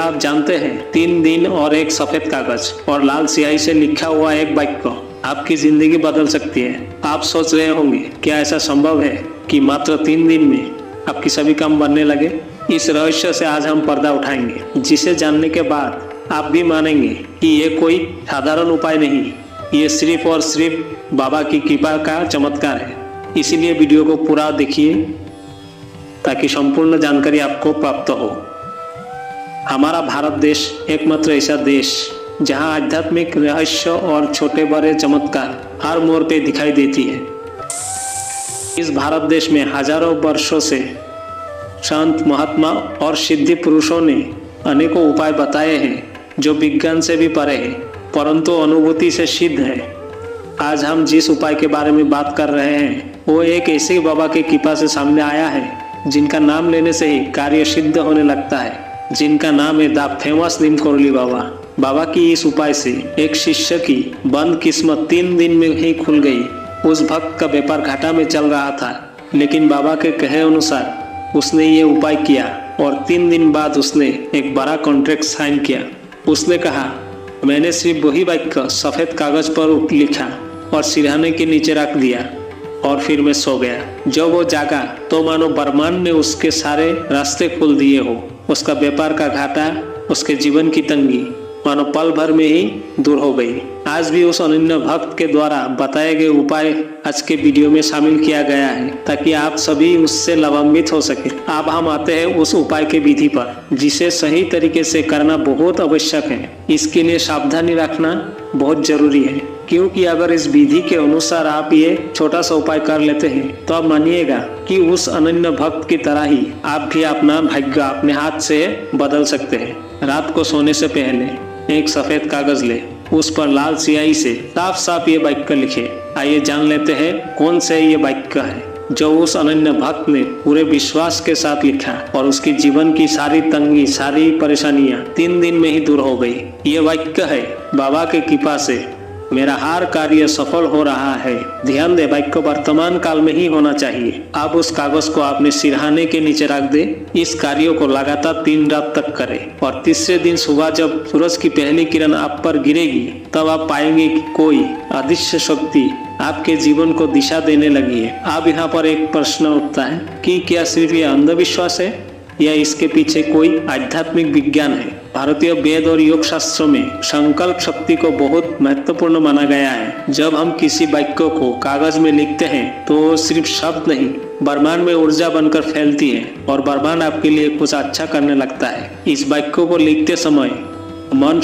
आप जानते हैं 3 दिन और एक सफेद कागज और लाल स्याही से लिखा हुआ एक वाक्य आपकी जिंदगी बदल सकती है। आप सोच रहे होंगे क्या ऐसा संभव है कि मात्र 3 दिन में आपकी सभी काम बनने लगे। इस रहस्य से आज हम पर्दा उठाएंगे, जिसे जानने के बाद आप भी मानेंगे कि ये कोई साधारण उपाय नहीं, ये सिर्फ और सिर्फ बाबा की कृपा का चमत्कार है। इसीलिए वीडियो को पूरा देखिए ताकि संपूर्ण जानकारी आपको प्राप्त हो। हमारा भारत देश एकमात्र ऐसा देश जहां आध्यात्मिक रहस्य और छोटे बड़े चमत्कार हर मोड़ पे दिखाई देती है। इस भारत देश में हजारों वर्षों से संत, महात्मा और सिद्धि पुरुषों ने अनेकों उपाय बताए हैं जो विज्ञान से भी परे हैं, परंतु अनुभूति से सिद्ध है। आज हम जिस उपाय के बारे में बात कर रहे हैं वो एक ऐसे बाबा की कृपा से सामने आया है जिनका नाम लेने से ही कार्य सिद्ध होने लगता है, जिनका नाम है द फेमस नीम करोली बाबा। बाबा की इस उपाय से एक शिष्य की बंद किस्मत 3 दिन में ही खुल गई। उस भक्त का व्यापार घाटा में चल रहा था, लेकिन बाबा के कहे अनुसार उसने ये उपाय किया और 3 दिन बाद उसने एक बड़ा कॉन्ट्रैक्ट साइन किया। उसने कहा, मैंने सिर्फ वही वाक्य सफेद कागज पर लिखा और सिरहाने के नीचे रख दिया और फिर मैं सो गया। जब वो जागा तो मानो ब्रह्मांड ने उसके सारे रास्ते खोल दिए हो। उसका व्यापार का घाटा, उसके जीवन की तंगी मानो पल भर में ही दूर हो गई। आज भी उस अनन्य भक्त के द्वारा बताए गए उपाय आज के वीडियो में शामिल किया गया है ताकि आप सभी उससे लाभान्वित हो सके। अब हम आते हैं उस उपाय के विधि पर, जिसे सही तरीके से करना बहुत आवश्यक है। इसके लिए सावधानी रखना बहुत जरूरी है, क्योंकि अगर इस विधि के अनुसार आप ये छोटा सा उपाय कर लेते हैं तो आप मानिएगा कि उस अनन्य भक्त की तरह ही आप भी अपना भाग्य अपने हाथ से बदल सकते हैं। रात को सोने से पहले एक सफेद कागज ले, उस पर लाल स्याही से साफ साफ ये वाक्य लिखे। आइए जान लेते हैं कौन से ये वाक्य है जो उस अनन्य भक्त ने पूरे विश्वास के साथ लिखा और उसकी जीवन की सारी तंगी, सारी परेशानियां 3 दिन में ही दूर हो गई। ये वाक्य है, बाबा की कृपा से मेरा हर कार्य सफल हो रहा है। ध्यान दे, वाक्य वर्तमान काल में ही होना चाहिए। आप उस कागज को अपने सिरहाने के नीचे रख दे। इस कार्य को लगातार 3 रात तक करें और तीसरे दिन सुबह जब सूरज की पहली किरण आप पर गिरेगी तब आप पाएंगे कि कोई अदृश्य शक्ति आपके जीवन को दिशा देने लगी है। अब यहाँ पर एक प्रश्न उठता है कि क्या सिर्फ ये अंधविश्वास है या इसके पीछे कोई आध्यात्मिक विज्ञान है। भारतीय वेद और योग शास्त्रों में संकल्प शक्ति को बहुत महत्वपूर्ण माना गया है। जब हम किसी वाक्य को कागज में लिखते हैं तो सिर्फ शब्द नहीं, ब्रह्मांड में ऊर्जा बनकर फैलती है और ब्रह्मांड आपके लिए कुछ अच्छा करने लगता है। इस वाक्य को लिखते समय मन